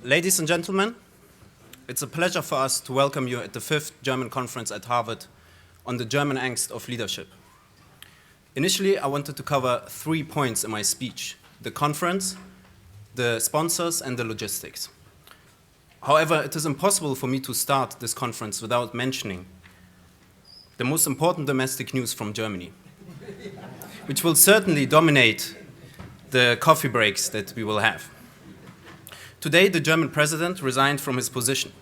Ladies and gentlemen, it's a pleasure for us to welcome you at the 5th German conference at Harvard on the German angst of leadership. Initially, I wanted to cover 3 points in my speech: the conference, the sponsors, and the logistics. However, it is impossible for me to start this conference without mentioning the most important domestic news from Germany, which will certainly dominate the coffee breaks that we will have. Today, the German president resigned from his position.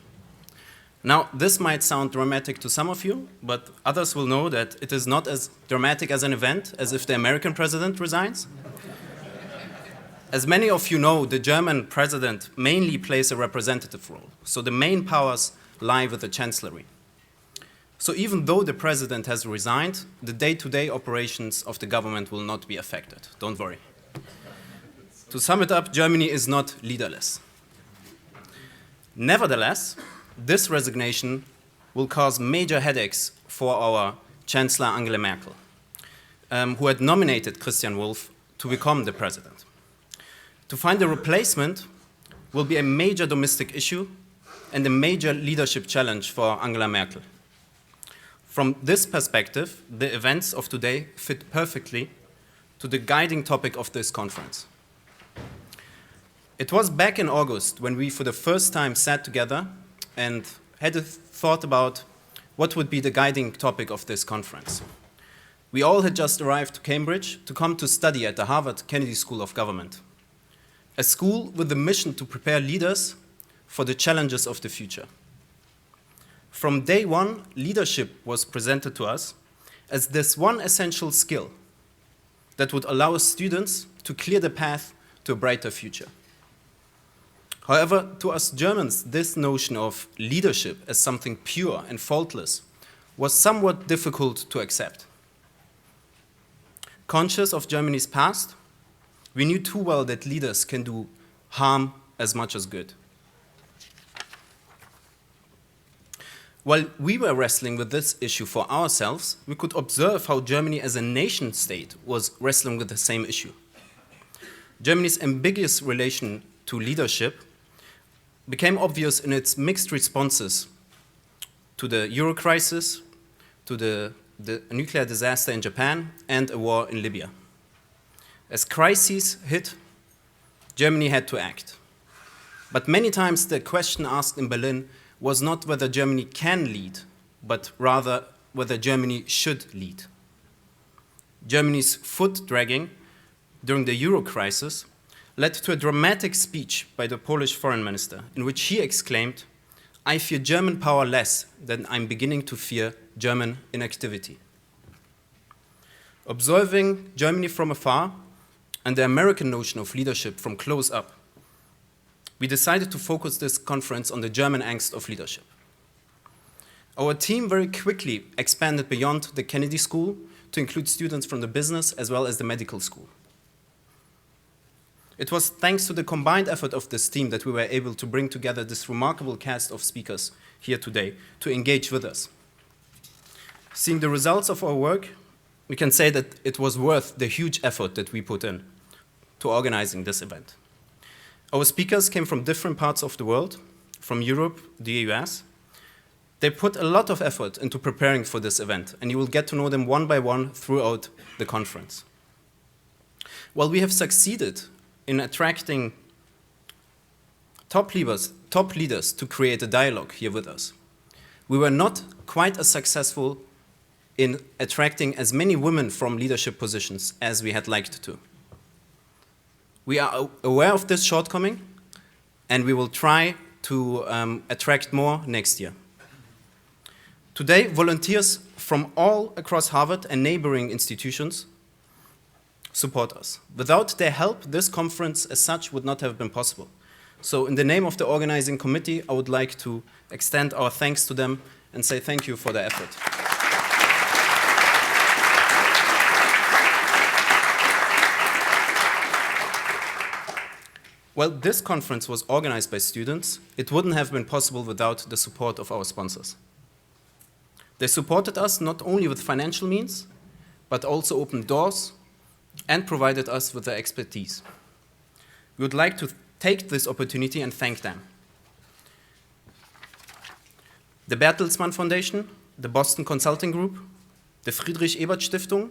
Now, this might sound dramatic to some of you, but others will know that it is not as dramatic as an event as if the American president resigns. As many of you know, the German president mainly plays a representative role, so the main powers lie with the chancellery. So even though the president has resigned, the day-to-day operations of the government will not be affected. Don't worry. To sum it up, Germany is not leaderless. Nevertheless, this resignation will cause major headaches for our Chancellor Angela Merkel, who had nominated Christian Wulff to become the president. To find a replacement will be a major domestic issue and a major leadership challenge for Angela Merkel. From this perspective, the events of today fit perfectly to the guiding topic of this conference. It was back in August when we for the first time sat together and had a thought about what would be the guiding topic of this conference. We all had just arrived to Cambridge to come to study at the Harvard Kennedy School of Government, a school with the mission to prepare leaders for the challenges of the future. From day one, leadership was presented to us as this one essential skill that would allow students to clear the path to a brighter future. However, to us Germans, this notion of leadership as something pure and faultless was somewhat difficult to accept. Conscious of Germany's past, we knew too well that leaders can do harm as much as good. While we were wrestling with this issue for ourselves, we could observe how Germany as a nation state was wrestling with the same issue. Germany's ambiguous relation to leadership became obvious in its mixed responses to the Euro crisis, to the nuclear disaster in Japan, and a war in Libya. As crises hit, Germany had to act. But many times the question asked in Berlin was not whether Germany can lead, but rather whether Germany should lead. Germany's foot dragging during the Euro crisis led to a dramatic speech by the Polish foreign minister in which he exclaimed, "I fear German power less than I'm beginning to fear German inactivity." Observing Germany from afar and the American notion of leadership from close up, we decided to focus this conference on the German angst of leadership. Our team very quickly expanded beyond the Kennedy School to include students from the business as well as the medical school. It was thanks to the combined effort of this team that we were able to bring together this remarkable cast of speakers here today to engage with us. Seeing the results of our work, we can say that it was worth the huge effort that we put in to organizing this event. Our speakers came from different parts of the world, from Europe, the US. They put a lot of effort into preparing for this event, and you will get to know them one by one throughout the conference. While we have succeeded in attracting top leaders to create a dialogue here with us, we were not quite as successful in attracting as many women from leadership positions as we had liked to. We are aware of this shortcoming, and we will try to attract more next year. Today, volunteers from all across Harvard and neighboring institutions support us. Without their help, this conference as such would not have been possible. So in the name of the organizing committee, I would like to extend our thanks to them and say thank you for their effort. Well, this conference was organized by students. It wouldn't have been possible without the support of our sponsors. They supported us not only with financial means, but also opened doors and provided us with their expertise. We would like to take this opportunity and thank them. The Bertelsmann Foundation, the Boston Consulting Group, the Friedrich Ebert Stiftung,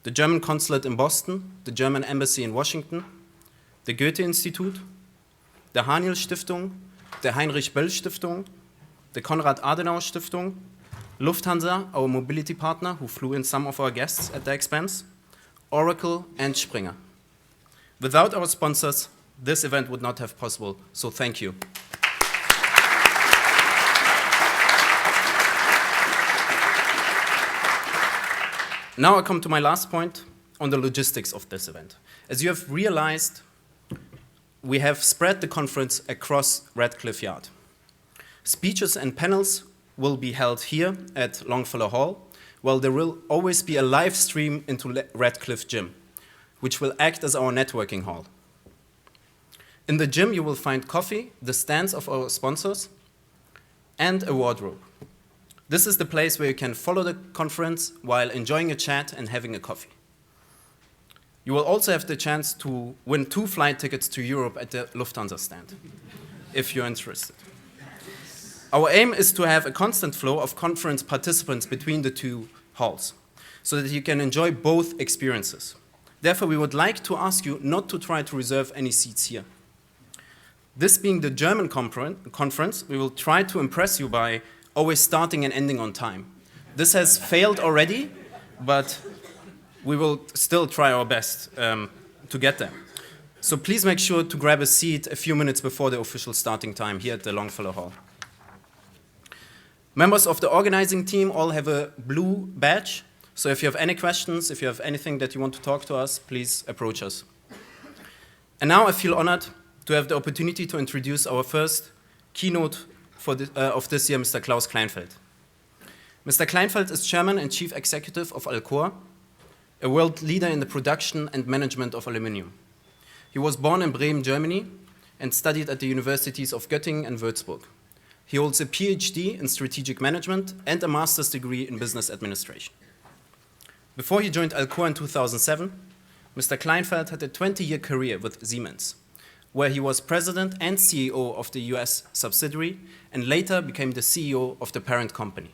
the German Consulate in Boston, the German Embassy in Washington, the Goethe-Institut, the Haniel Stiftung, the Heinrich Böll Stiftung, the Konrad Adenauer Stiftung, Lufthansa, our mobility partner, who flew in some of our guests at their expense, Oracle, and Springer. Without our sponsors, this event would not have possible, so thank you. Now I come to my last point on the logistics of this event. As you have realized, we have spread the conference across Radcliffe Yard. Speeches and panels will be held here at Longfellow Hall, while there will always be a live stream into Radcliffe Gym, which will act as our networking hall. In the gym, you will find coffee, the stands of our sponsors, and a wardrobe. This is the place where you can follow the conference while enjoying a chat and having a coffee. You will also have the chance to win 2 flight tickets to Europe at the Lufthansa stand, if you're interested. Our aim is to have a constant flow of conference participants between the 2 halls, so that you can enjoy both experiences. Therefore, we would like to ask you not to try to reserve any seats here. This being the German conference, we will try to impress you by always starting and ending on time. This has failed already, but we will still try our best to get there. So please make sure to grab a seat a few minutes before the official starting time here at the Longfellow Hall. Members of the organizing team all have a blue badge, so if you have any questions, if you have anything that you want to talk to us, please approach us. And now I feel honored to have the opportunity to introduce our first keynote of this year, Mr. Klaus Kleinfeld. Mr. Kleinfeld is Chairman and Chief Executive of Alcoa, a world leader in the production and management of aluminum. He was born in Bremen, Germany, and studied at the universities of Göttingen and Würzburg. He holds a PhD in strategic management and a master's degree in business administration. Before he joined Alcoa in 2007, Mr. Kleinfeld had a 20-year career with Siemens, where he was president and CEO of the US subsidiary and later became the CEO of the parent company.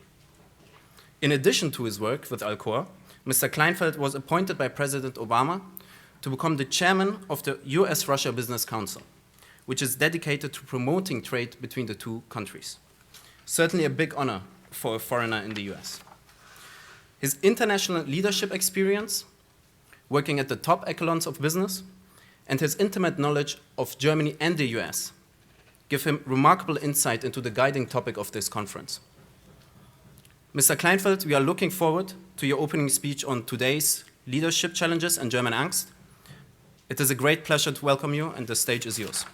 In addition to his work with Alcoa, Mr. Kleinfeld was appointed by President Obama to become the chairman of the US-Russia Business Council, which is dedicated to promoting trade between the 2 countries. Certainly a big honor for a foreigner in the US. His international leadership experience, working at the top echelons of business, and his intimate knowledge of Germany and the US give him remarkable insight into the guiding topic of this conference. Mr. Kleinfeld, we are looking forward to your opening speech on today's leadership challenges and German Angst. It is a great pleasure to welcome you, and the stage is yours.